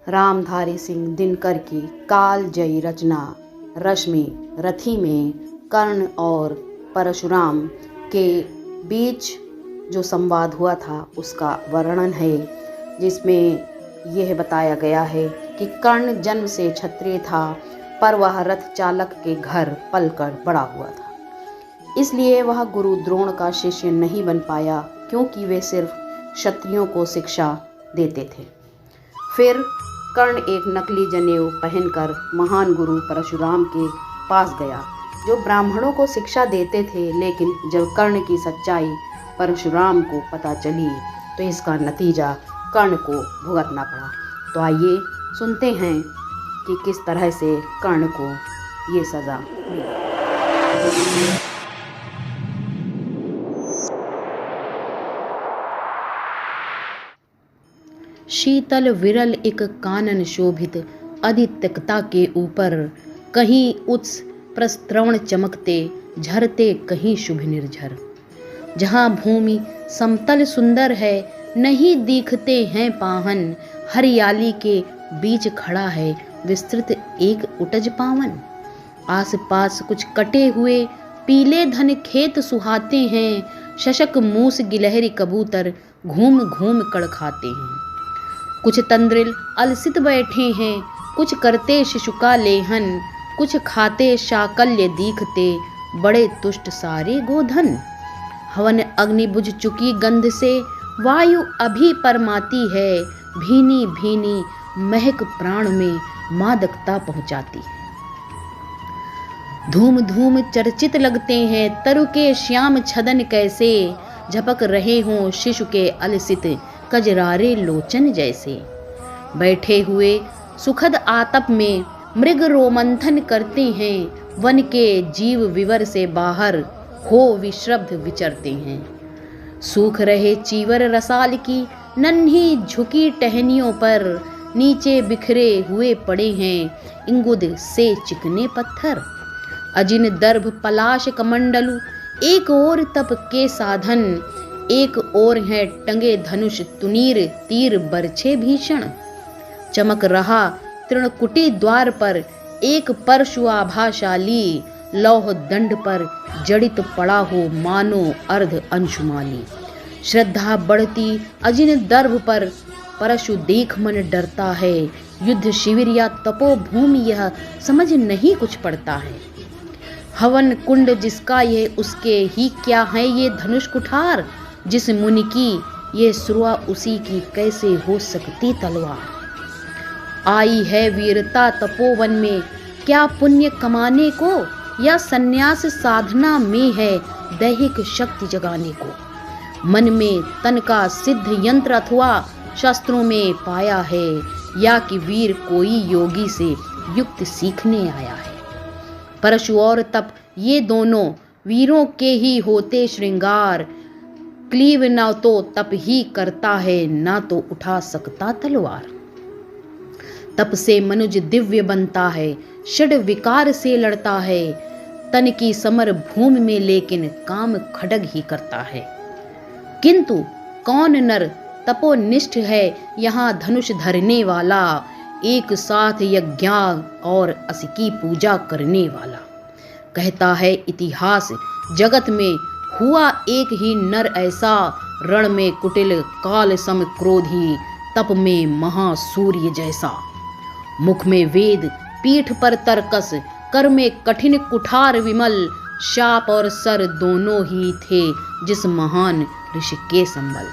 रामधारी सिंह दिनकर की कालजयी रचना रश्मि रथी में कर्ण और परशुराम के बीच जो संवाद हुआ था उसका वर्णन है, जिसमें यह बताया गया है कि कर्ण जन्म से क्षत्रिय था, पर वह रथ चालक के घर पलकर बड़ा हुआ था। इसलिए वह गुरु द्रोण का शिष्य नहीं बन पाया, क्योंकि वे सिर्फ क्षत्रियों को शिक्षा देते थे। फिर कर्ण एक नकली जनेऊ पहनकर महान गुरु परशुराम के पास गया, जो ब्राह्मणों को शिक्षा देते थे। लेकिन जब कर्ण की सच्चाई परशुराम को पता चली तो इसका नतीजा कर्ण को भुगतना पड़ा। तो आइए सुनते हैं कि किस तरह से कर्ण को ये सज़ा मिली। शीतल विरल एक कानन शोभित आदित्यकता के ऊपर, कहीं उत्स प्रस्त्रवण चमकते झरते कहीं शुभ निर्झर। जहाँ भूमि समतल सुंदर है, नहीं दिखते हैं पाहन, हरियाली के बीच खड़ा है विस्तृत एक उटज पावन। आस पास कुछ कटे हुए पीले धन खेत सुहाते हैं, शशक मूस गिलहरी कबूतर घूम घूम कड़ खाते हैं। कुछ तंद्रिल अलसित बैठे हैं, कुछ करते शिशु का लेहन, कुछ खाते शाकल्य दीखते बड़े तुष्ट सारे गोधन। हवन अग्नि बुझ चुकी गंध से वायु अभी परमाती है, भीनी भीनी महक प्राण में मादकता पहुंचाती है। धूम धूम चर्चित लगते हैं तरु के श्याम छदन, कैसे झपक रहे हों शिशु के अलसित कजरारे लोचन जैसे। बैठे हुए सुखद आतप में मृग रोमंथन करते हैं, वन के जीव विवर से बाहर हो विश्रब्ध विचरते हैं। सूख रहे चीवर रसाल की नन्ही झुकी टहनियों पर, नीचे बिखरे हुए पड़े हैं इंगुद से चिकने पत्थर। अजिन दर्भ पलाश कमंडलु एक और तप के साधन, एक और है टंगे धनुष तुनीर तीर बरछे भीषण। चमक रहा तृणकुटी द्वार पर एक परशु आभाशाली, लौह दंड पर जड़ित पड़ा हो मानो अर्ध अंशुमाली। श्रद्धा बढ़ती अजिन दर्भ पर, परशु देख मन डरता है, युद्ध शिविर या तपोभूमि यह समझ नहीं कुछ पड़ता है। हवन कुंड जिसका ये उसके ही क्या है ये धनुष कुठार, जिस मुनि की ये सुरवा उसी की कैसे हो सकती तलवार। आई है वीरता तपोवन में क्या पुण्य कमाने को, या सन्यास साधना में है दैहिक शक्ति जगाने को। मन में तन का सिद्ध यंत्र अथवा शास्त्रों में पाया है, या कि वीर कोई योगी से युक्त सीखने आया है। परशु और तप ये दोनों वीरों के ही होते श्रृंगार, क्लीव न तो तप ही करता है, ना तो उठा सकता तलवार। तप से मनुज दिव्य बनता है, षड विकार से लड़ता है, तन की समर भूमि में लेकिन काम खड्ग ही करता है। किंतु कौन नर तपोनिष्ठ है यहाँ धनुष धरने वाला, एक साथ यज्ञ और अस की पूजा करने वाला। कहता है इतिहास जगत में हुआ एक ही नर ऐसा, रण में कुटिल काल सम क्रोधी, तप में महासूर्य जैसा। मुख में वेद पीठ पर तरकस, कर में कठिन कुठार विमल, शाप और सर दोनों ही थे जिस महान ऋषि के संबल।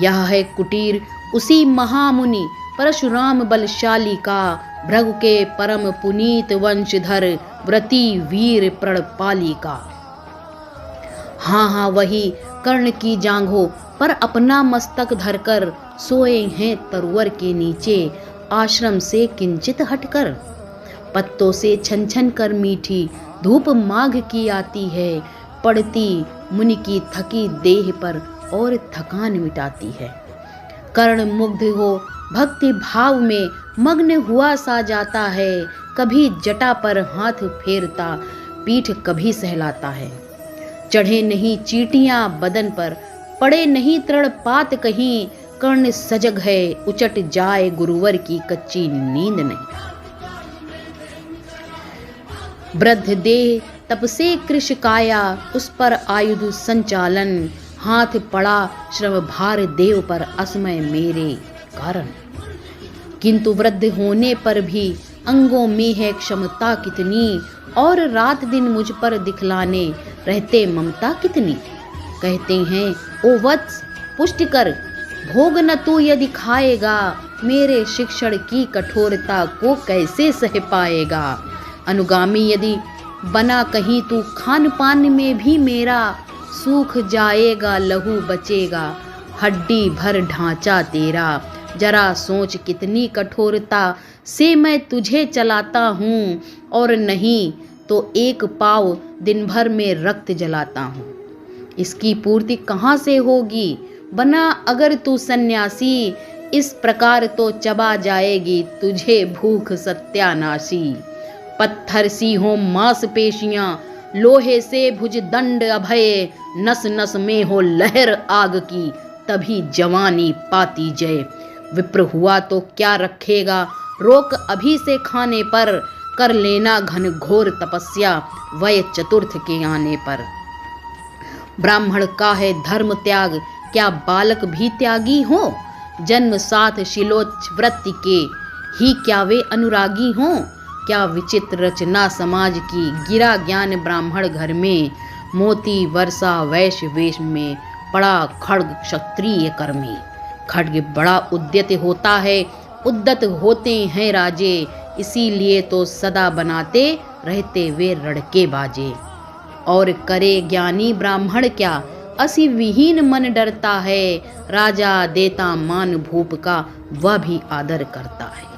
यह है कुटीर उसी महामुनि परशुराम बलशाली का, भृगु के परम पुनीत वंशधर व्रती वीर प्रणपाली का। हाँ वही कर्ण की जांघों पर अपना मस्तक धरकर सोए हैं तरुवर के नीचे, आश्रम से किंचित हटकर। पत्तों से छन छन कर मीठी धूप माघ की आती है, पड़ती मुनि की थकी देह पर और थकान मिटाती है। कर्ण मुग्ध हो भक्ति भाव में मग्न हुआ सा जाता है, कभी जटा पर हाथ फेरता, पीठ कभी सहलाता है। चढ़े नहीं चींटियां बदन पर, पड़े नहीं तृणपात कहीं, अंतःकरण सजग है, उचट जाए गुरुवर की कच्ची नींद नहीं। वृद्ध देह तप से कृश काया, उस पर आयुध संचालन, हाथ पड़ा श्रम भार देव पर असमय मेरे कारण। किंतु वृद्ध होने पर भी अंगों में है क्षमता कितनी, और रात दिन मुझ पर दिखलाने रहते ममता कितनी। कहते हैं ओ वत्स पुष्टि कर, भोग न तू यदि खाएगा, मेरे शिक्षण की कठोरता को कैसे सह पाएगा। अनुगामी यदि बना कहीं तू, खान पान में भी मेरा सूख जाएगा, लहू बचेगा, हड्डी भर ढांचा तेरा। जरा सोच कितनी कठोरता से मैं तुझे चलाता हूँ, और नहीं तो एक पाव दिन भर में रक्त जलाता हूँ। इसकी पूर्ति कहाँ से होगी, बना अगर तू सन्यासी, इस प्रकार तो चबा जाएगी तुझे भूख सत्यानाशी। पत्थर सी हो मांसपेशियां, लोहे से भुजदंड अभय, नस नस में हो लहर आग की, तभी जवानी पाती जय। विप्र हुआ तो क्या रखेगा, रोक अभी से खाने पर, कर लेना घन घोर तपस्या वय चतुर्थ के आने पर। ब्राह्मण का है धर्म त्याग, क्या बालक भी त्यागी हो, जन्म साथ शिलोच वृत्ति के ही क्या वे अनुरागी हों। क्या विचित्र रचना समाज की, गिरा ज्ञान ब्राह्मण घर में, मोती वर्षा वैश्य वेश में, पड़ा खड्ग क्षत्रिय कर्मी। खड्ग बड़ा उद्यत होता है, उद्दत होते हैं राजे, इसीलिए तो सदा बनाते रहते वे रड़के बाजे। और करे ज्ञानी ब्राह्मण क्या, असी विहीन मन डरता है, राजा देता मान भूप का वह भी आदर करता है।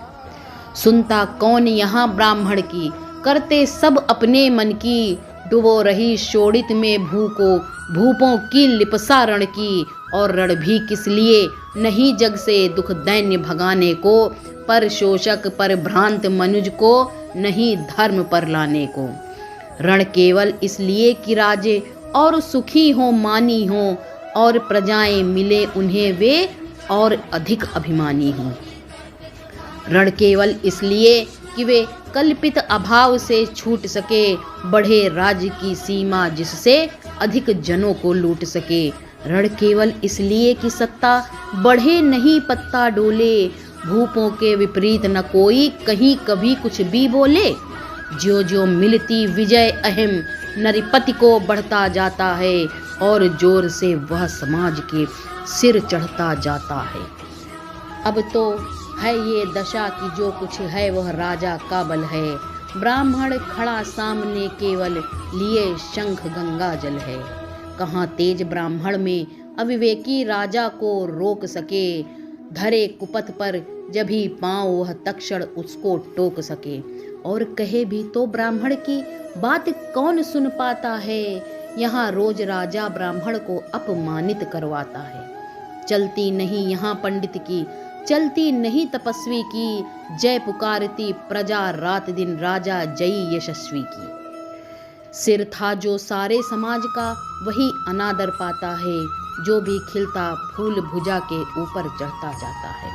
सुनता कौन यहाँ ब्राह्मण की, करते सब अपने मन की, डुबो रही शोणित में भूको, भूपों की लिपसा रण की। और रण भी किस लिए, नहीं जग से दुख दैन्य भगाने को, पर शोषक पर भ्रांत मनुज को, नहीं धर्म पर लाने को। रण केवल इसलिए कि राजे और सुखी हो मानी हो, और प्रजाएं मिले उन्हें वे और अधिक अभिमानी हों। रण केवल इसलिए कि वे कल्पित अभाव से छूट सके, बढ़े राज्य की सीमा जिससे अधिक जनों को लूट सके। रण केवल इसलिए कि सत्ता बढ़े नहीं पत्ता डोले, भूपों के विपरीत न कोई कहीं कभी कुछ भी बोले। जो जो मिलती विजय अहम नरिपति को बढ़ता जाता है, और जोर से वह समाज के सिर चढ़ता जाता है। अब तो है ये दशा कि जो कुछ है वह राजा का बल है, ब्राह्मण खड़ा सामने केवल लिए शंख गंगा जल है। कहाँ तेज ब्राह्मण में अविवेकी राजा को रोक सके, धरे कुपथ पर जब ही पाँव वह तक्षण उसको टोक सके। और कहे भी तो ब्राह्मण की बात कौन सुन पाता है, यहाँ रोज राजा ब्राह्मण को अपमानित करवाता है। चलती नहीं यहाँ पंडित की, चलती नहीं तपस्वी की, जय पुकारती प्रजा रात दिन राजा जयी यशस्वी की। सिर था जो सारे समाज का वही अनादर पाता है, जो भी खिलता फूल भुजा के ऊपर चढ़ता जाता है।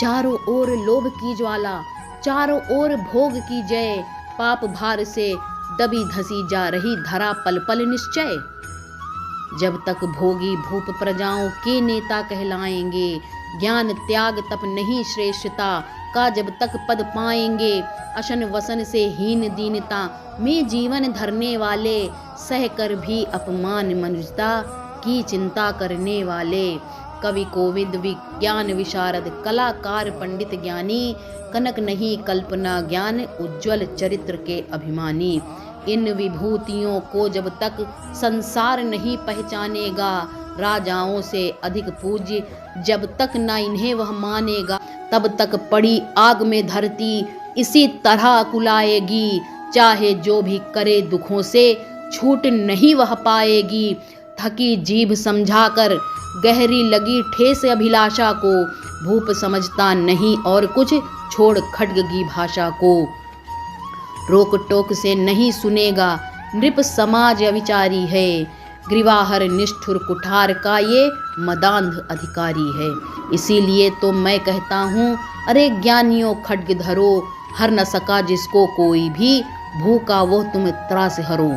चारों ओर लोभ की ज्वाला, चारों ओर भोग की जय, पाप भार से दबी धसी जा रही धरा पल पल निश्चय। जब तक भोगी भूप प्रजाओं के नेता कहलाएंगे, ज्ञान त्याग तप नहीं श्रेष्ठता का जब तक पद पाएंगे। अशन वसन से हीन दीनता में जीवन धरने वाले, सह कर भी अपमान मनुष्यता की चिंता करने वाले। कवि कोविद विज्ञान विशारद, कलाकार पंडित ज्ञानी, कनक नहीं कल्पना ज्ञान, उज्ज्वल चरित्र के अभिमानी। इन विभूतियों को जब तक संसार नहीं पहचानेगा, राजाओं से अधिक पूज्य जब तक न इन्हें वह मानेगा, तब तक पड़ी आग में धरती इसी तरह कुलाएगी। चाहे जो भी करे दुखों से छूट नहीं वह पाएगी। थकी जीभ समझाकर गहरी लगी ठेस अभिलाषा को, भूप समझता नहीं और कुछ छोड़ खड्ग की भाषा को। रोक टोक से नहीं सुनेगा, नृप समाज अविचारी है, ग्रीवाहर निष्ठुर कुठार का ये मदांध अधिकारी है। इसीलिए तो मैं कहता हूँ, अरे ज्ञानियों खड्ग धरो, हर न सका जिसको कोई भी, भूखा वो तुम त्रास हरो।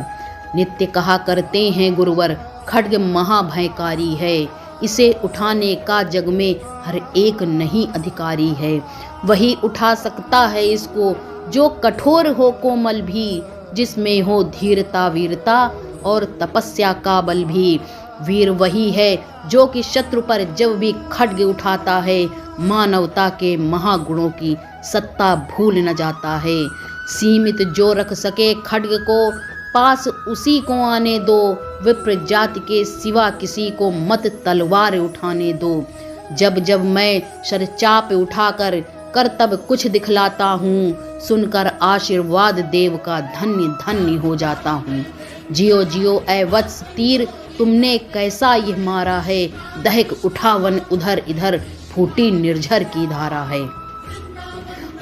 नित्य कहा करते हैं गुरुवर, खड्ग महाभयकारी है, इसे उठाने का जग में हर एक नहीं अधिकारी है। वही उठा सकता है इसको जो कठोर हो कोमल भी, जिसमें हो धीरता वीरता और तपस्या का बल भी। वीर वही है जो कि शत्रु पर जब भी खड्ग उठाता है, मानवता के महागुणों की सत्ता भूल न जाता है। सीमित जो रख सके खड्ग को पास, उसी को आने दो, विप्र जाति के सिवा किसी को मत तलवार उठाने दो। जब जब मैं शरचाप उठाकर कर्तव्य कुछ दिखलाता हूँ, सुनकर आशीर्वाद देव का धन्य धन्य हो जाता हूँ। जियो जियो ऐ वत्स तीर, तुमने कैसा यह मारा है, दहक उठा वन उधर इधर, फूटी निर्झर की धारा है।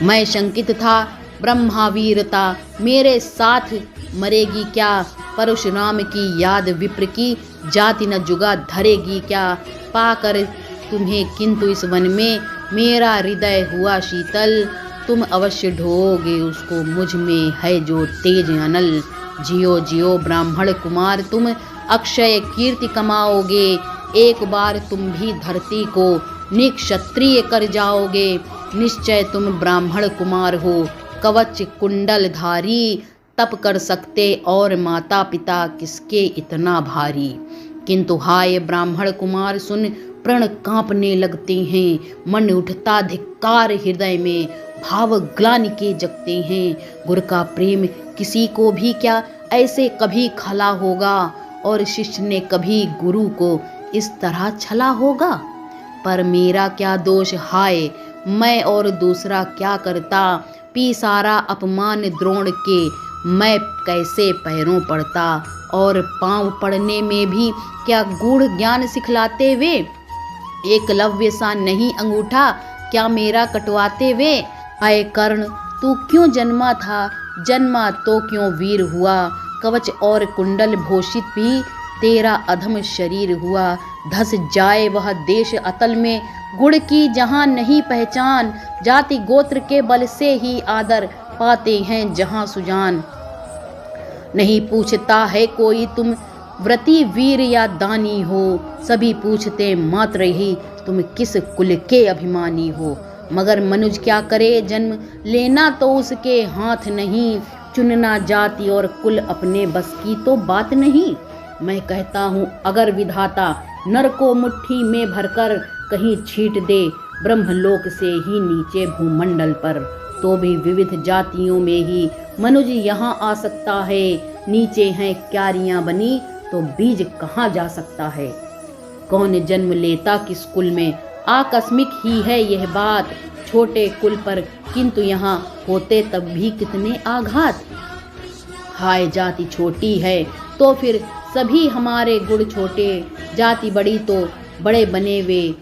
मैं शंकित था ब्रह्मावीरता मेरे साथ मरेगी क्या, परशुराम की याद विप्र की जाति न जुगा धरेगी क्या। पाकर तुम्हें किंतु इस वन में मेरा हृदय हुआ शीतल, तुम अवश्य ढोगे उसको, मुझ में है जो तेज अनल। जियो जियो ब्राह्मण कुमार, तुम अक्षय कीर्ति कमाओगे, एक बार तुम भी धरती को निक्षत्रिय कर जाओगे। निश्चय तुम ब्राह्मण कुमार हो, कवच कुंडल धारी, तप कर सकते और माता पिता किसके इतना भारी। किंतु हाय ब्राह्मण कुमार सुन, प्रण कांपने लगते हैं, मन उठता धिक्कार हृदय में, भाव ग्लानि के जगते हैं। गुरु का प्रेम किसी को भी क्या ऐसे कभी खला होगा, और शिष्य ने कभी गुरु को इस तरह छला होगा। पर मेरा क्या दोष हाय, मैं और दूसरा क्या करता, पी सारा अपमान द्रोण के, मैं कैसे पैरों पड़ता, और पांव पड़ने में भी क्या गूढ़ ज्ञान सिखलाते वे। एकलव्य सा नहीं अंगूठा क्या मेरा कटवाते वे। आए कर्ण तू क्यों जन्मा था, जन्मा तो क्यों वीर हुआ, कवच और कुंडल भूषित भी तेरा अधम शरीर हुआ। धस जाए वह देश अतल में, गुण की जहाँ नहीं पहचान, जाति गोत्र के बल से ही आदर पाते हैं जहाँ सुजान। नहीं पूछता है कोई तुम व्रती वीर या दानी हो, सभी पूछते मात्र ही तुम किस कुल के अभिमानी हो। मगर मनुज क्या करे, जन्म लेना तो उसके हाथ नहीं, चुनना जाति और कुल अपने बस की तो बात नहीं। मैं कहता हूँ अगर विधाता नर को मुट्ठी में भरकर कहीं छींट दे ब्रह्मलोक से ही नीचे भूमंडल पर, तो भी विविध जातियों में ही मनुज यहाँ आ सकता है। नीचे हैं क्यारियां बनी तो बीज कहाँ जा सकता है। कौन जन्म लेता किस कुल में, आकस्मिक ही है यह बात, छोटे कुल पर किंतु यहाँ होते तब भी कितने आघात। हाय जाति छोटी है तो फिर सभी हमारे गुण छोटे, जाति बड़ी तो बड़े बने वे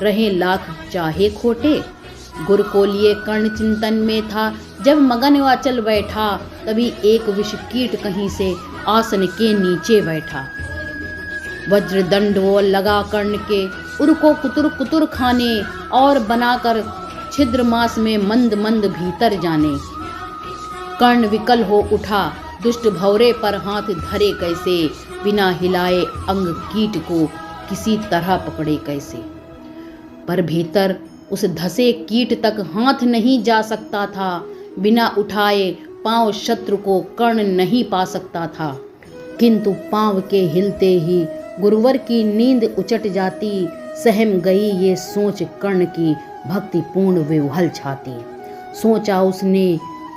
रहे लाख चाहे खोटे। गुरु को लिए कर्ण चिंतन में था, जब मगन व चल बैठा, तभी एक विष कीट कहीं से आसन के नीचे बैठा। वज्रदंड वो लगा कर्ण के, उर को कुतुर कुतुर खाने, और बनाकर छिद्र मास में मंद मंद भीतर जाने। कर्ण विकल हो उठा, दुष्ट भौरे पर हाथ धरे कैसे, बिना हिलाए अंग कीट को किसी तरह पकड़े कैसे। पर भीतर उस धसे कीट तक हाथ नहीं जा सकता था, बिना उठाए पांव शत्रु को कर्ण नहीं पा सकता था। किंतु पांव के हिलते ही गुरुवर की नींद उचट जाती, सहम गई ये सोच कर्ण की भक्तिपूर्ण विह्वल छाती। सोचा उसने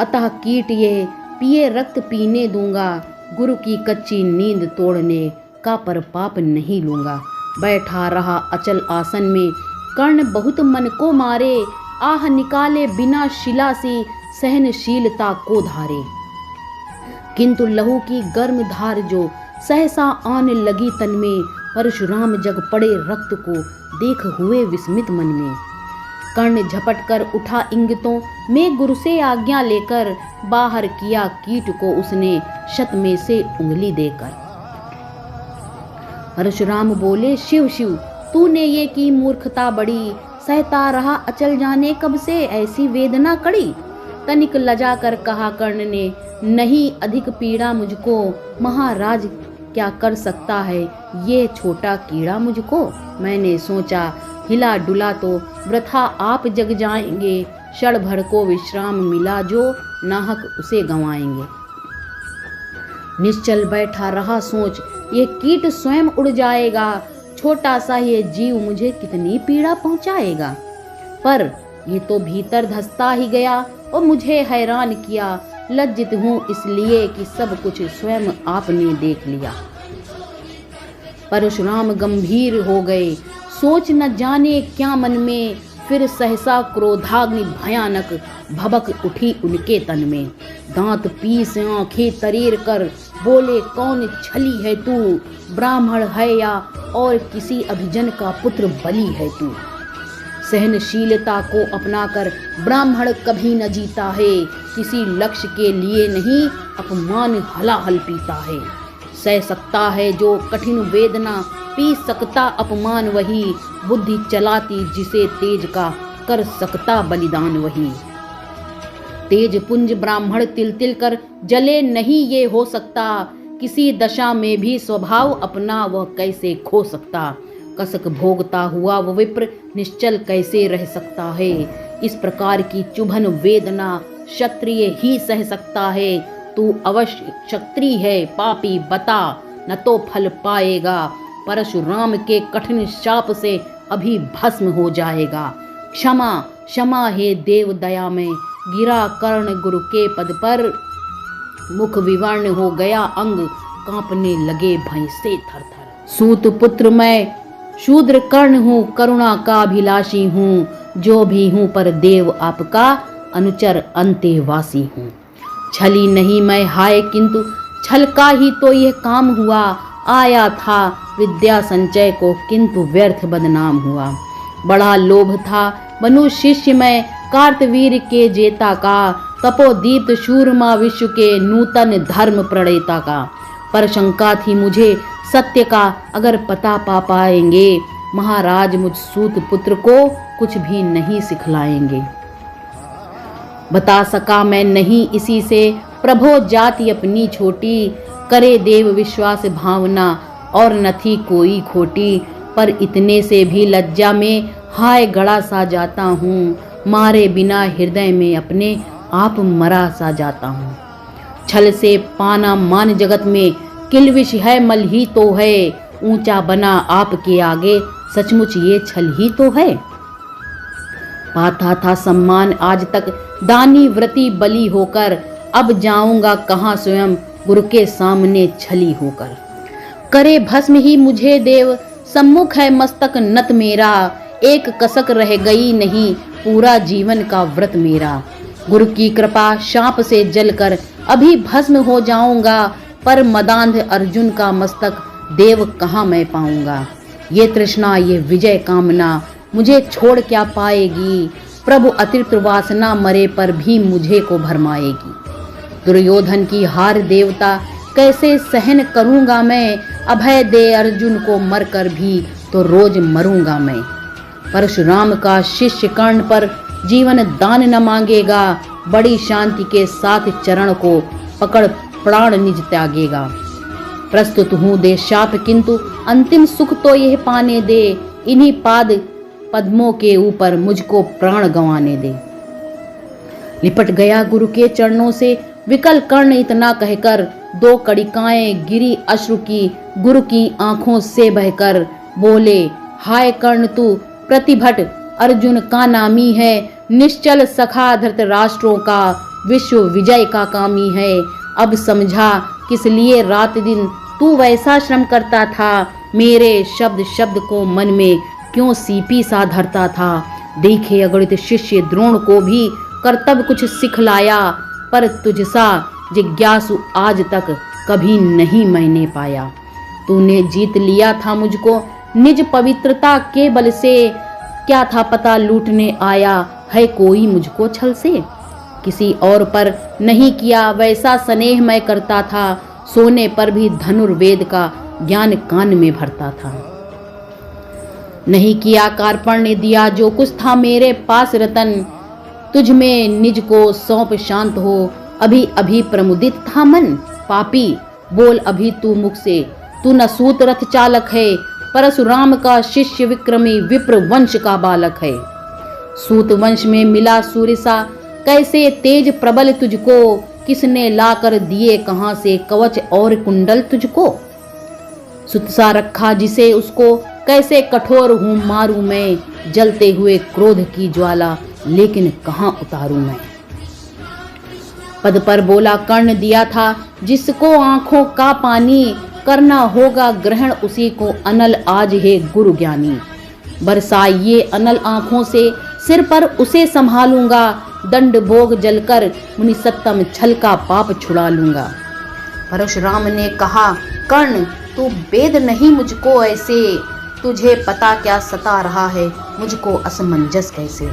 अतः कीट ये पिए रक्त पीने दूंगा, गुरु की कच्ची नींद तोड़ने का पर पाप नहीं लूंगा। बैठा रहा अचल आसन में कर्ण बहुत मन को मारे, आह निकाले बिना शिला सी सहनशीलता को धारे। किंतु लहू की गर्म धार जो सहसा आने लगी तन में, परशुराम जग पड़े रक्त को देख हुए विस्मित मन में। कर्ण झपट कर उठा इंगितों में गुरु से आज्ञा लेकर, बाहर किया कीट को उसने शत में से उंगली देकर। परशुराम बोले, शिव शिव, तूने ये की मूर्खता बड़ी, सहता रहा अचल जाने कब से ऐसी वेदना कड़ी। तनिक लजा कर कहा कर्ण ने, नहीं अधिक पीड़ा मुझको, महाराज क्या कर सकता है ये छोटा कीड़ा मुझको। मैंने सोचा हिला डुला तो वृथा आप जग जाएंगे, क्षण भर को विश्राम मिला जो नाहक उसे गंवाएंगे। निश्चल बैठा रहा सोच, ये कीट स्वयं उड़ जाएगा, छोटा सा ये जीव मुझे कितनी पीड़ा पहुंचाएगा। पर ये तो भीतर धंसता ही गया और मुझे हैरान किया। लज्जित हूँ इसलिए कि सब कुछ स्वयं आपने देख लिया। परशुराम गंभीर हो गए, सोच न जाने क्या मन में, फिर सहसा क्रोधाग्नि भयानक भभक उठी उनके तन में। दांत पीस आंखें तरीर कर बोले, कौन छली है तू, ब्राह्मण है या और किसी अभिजन का पुत्र बलि है तू। सहनशीलता को अपनाकर ब्राह्मण कभी न जीता है, किसी लक्ष्य के लिए नहीं अपमान हलाहल पीता है। सह सकता है जो कठिन वेदना, पी सकता अपमान वही, बुद्धि चलाती जिसे तेज का, कर सकता बलिदान वही। तेज पुंज ब्राह्मण तिल तिल कर जले नहीं ये हो सकता, किसी दशा में भी स्वभाव अपना वह कैसे खो सकता। कसक भोगता हुआ वो विप्र निश्चल कैसे रह सकता है, इस प्रकार की चुभन वेदना क्षत्रिय ही सह सकता है। तू अवश्य क्षत्रिय है पापी बता, न तो फल पाएगा, परशुराम के कठिन शाप से अभी भस्म हो जाएगा। क्षमा क्षमा हे देव दया में, गिरा कर्ण गुरु के पद पर, मुख विवर्ण हो गया अंग, कांपने लगे भय से थर थर। सूत पुत्र मैं शूद्र कर्ण हूँ, करुणा का अभिलाषी हूँ, जो भी हूँ पर देव आपका अनुचर अंतेवासी हूँ। छली नहीं मैं हाय किंतु छल का ही तो यह काम हुआ, आया था विद्या संचय को किंतु व्यर्थ बदनाम हुआ। बड़ा लोभ था बनूं शिष्य मैं कार्तवीर के जेता का, तपोदीप्त शूरमा विश्व के नूतन धर्म प्रणेता का। पर शंका थी मुझे सत्य का, अगर पता पा पाएंगे महाराज मुझ सूत पुत्र को कुछ भी नहीं सिखलाएंगे। बता सका मैं नहीं इसी से, प्रभो जाति अपनी छोटी, करे देव विश्वास भावना और न थी कोई खोटी। पर इतने से भी लज्जा में हाय गड़ा सा जाता हूँ, मारे बिना हृदय में अपने आप मरा सा जाता हूँ। छल से पाना मान जगत में किलविश है मल ही तो है, ऊंचा बना आपके आगे सचमुच ये छल ही तो है। पाता था सम्मान आज तक दानी व्रती बलि होकर, अब जाऊंगा कहाँ स्वयं गुरु के सामने छली होकर। करे भस्म ही मुझे देव, सम्मुख है मस्तक नत मेरा, एक कसक रह गई नहीं पूरा जीवन का व्रत मेरा। गुरु की कृपा शाप से जलकर अभी भस्म हो जाऊंगा, पर मदांध अर्जुन का मस्तक देव कहाँ मैं पाऊंगा। ये तृष्णा ये विजय कामना मुझे छोड़ क्या पाएगी, प्रभु अतिरिक्त वासना मरे पर भी मुझे को भरमाएगी। दुर्योधन की हार देवता कैसे सहन करूंगा मैं, अभय दे अर्जुन को मर कर भी तो रोज मरूंगा मैं। परशुराम का शिष्य कर्ण पर जीवन दान न मांगेगा, बड़ी शांति के साथ चरण को पकड़ प्राण निज त्यागेगा। प्रस्तुत हूँ दे शाप किंतु अंतिम सुख तो यह पाने दे, इन्हीं पाद पद्मों के ऊपर मुझको प्राण गंवाने दे। लिपट गया गुरु के चरणों से विकल कर्ण इतना कहकर, दो कड़िकाएं गिरी अश्रु की गुरु की आंखों से बहकर। बोले हाय कर्ण तू प्रतिभट अर्जुन का नामी है, निश्चल सखा धृतराष्ट्रों का विश्व विजय का कामी है। अब समझा किस लिए रात दिन तू वैसा श्रम करता था, मेरे शब्द शब्द को मन में क्यों सीपी सा धरता था। देखे अगणित शिष्य द्रोण को भी कर्तव्य कुछ सिखलाया, पर तुझसा जिज्ञासु आज तक कभी नहीं मैंने पाया। तूने जीत लिया था मुझको निज पवित्रता के बल से, क्या था पता लूटने आया है कोई मुझको छल से। किसी और पर नहीं किया वैसा स्नेह मैं करता था, सोने पर भी धनुर्वेद का ज्ञान कान में भरता था। नहीं किया कार्पण ने दिया जो कुछ था मेरे पास रतन, तुझ में निज को सौंप शांत हो अभी अभी प्रमुदित था मन। पापी बोल अभी तू मुख से, तू न सूत रथ चालक है, परशुराम का शिष्य विक्रमी विप्र वंश का बालक है। सूत वंश में मिला सूर्यसा, कैसे तेज प्रबल तुझको, किसने लाकर दिए कहां से कवच और कुंडल तुझको। सुतसा रखा जिसे उसको, कैसे कठोर हूं मारू मैं, जलते हुए क्रोध की ज्वाला लेकिन कहां उतारू मैं। पद पर बोला कर्ण दिया था जिसको आंखों का पानी, करना होगा ग्रहण उसी को अनल आज है गुरु ज्ञानी। बरसाइए अनल आंखों से, सिर पर उसे संभालूंगा, दंड भोग जलकर मुनि सत्तम छल का पाप छुड़ा लूंगा। परशुराम ने कहा कर्ण तू वेद नहीं मुझको ऐसे, तुझे पता क्या सता रहा है मुझको असमंजस कैसे।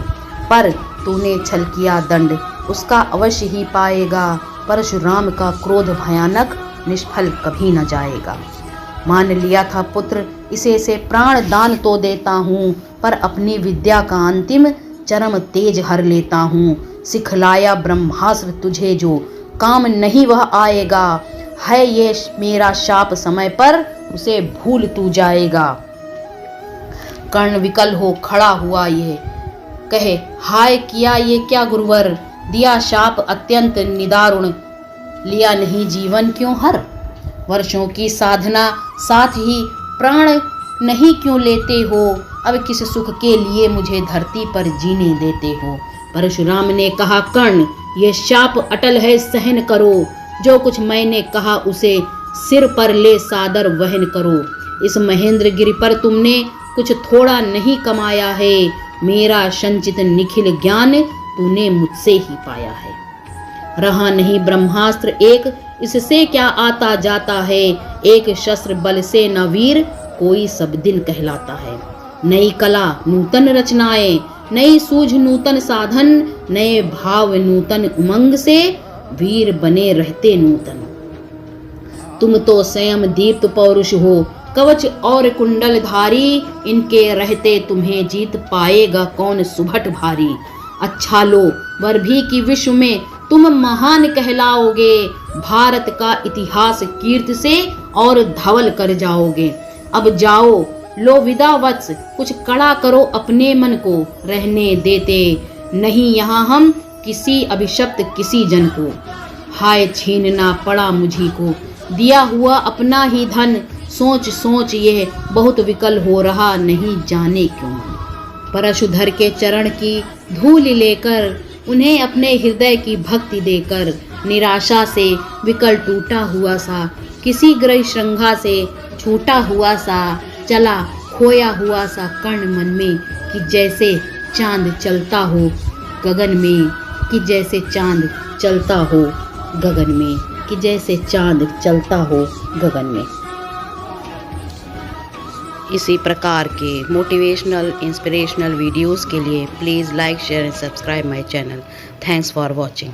पर तूने छल किया दंड उसका अवश्य ही पाएगा, परशुराम का क्रोध भयानक निष्फल कभी न जाएगा। मान लिया था पुत्र इसे से प्राण दान तो देता हूँ, पर अपनी विद्या का अंतिम चरम तेज हर लेता हूँ। सिखलाया ब्रह्मास्त्र तुझे जो काम नहीं वह आएगा, है ये मेरा शाप समय पर उसे भूल तू जाएगा। कर्ण विकल हो खड़ा हुआ ये कहे हाय किया ये क्या गुरुवर, दिया शाप अत्यंत निदारुण, लिया नहीं जीवन क्यों हर। वर्षों की साधना साथ ही प्राण नहीं क्यों लेते हो, अब किस सुख के लिए मुझे धरती पर जीने देते हो। परशुराम ने कहा कर्ण ये शाप अटल है सहन करो, जो कुछ मैंने कहा उसे सिर पर ले सादर वहन करो। इस महेंद्र गिरि पर तुमने कुछ थोड़ा नहीं कमाया है, मेरा संचित निखिल ज्ञान तूने मुझसे ही पाया है। रहा नहीं ब्रह्मास्त्र एक, इससे क्या आता जाता है, एक शस्त्र बल से न वीर कोई सब दिन कहलाता है। नई कला नूतन रचनाएं, नई सूझ नूतन साधन, नए भाव नूतन उमंग से वीर बने रहते नूतन। तुम तो स्वयं दीप्त पौरुष हो, कवच और कुंडल धारी, इनके रहते तुम्हें जीत पाएगा कौन सुभट भारी। अच्छा लो वर भी कि विश्व में तुम महान कहलाओगे, भारत का इतिहास कीर्ति से और धवल कर जाओगे। अब जाओ लो विदा वत्स, कुछ कड़ा करो अपने मन को, रहने देते नहीं यहाँ हम किसी अभिशप्त किसी जन को। हाय छीनना पड़ा मुझी को, दिया हुआ अपना ही धन, सोच सोच यह बहुत विकल हो रहा नहीं जाने क्यों। परशुधर के चरण की धूल लेकर, उन्हें अपने हृदय की भक्ति देकर, निराशा से विकल टूटा हुआ सा, किसी ग्रह श्रृंगा से छूटा हुआ सा, चला खोया हुआ सा कर्ण मन में, कि जैसे चांद चलता हो गगन में, कि जैसे चांद चलता हो गगन में, कि जैसे चांद चलता हो गगन में। इसी प्रकार के मोटिवेशनल इंस्पिरेशनल वीडियोस के लिए please like share and subscribe my channel. Thanks for watching.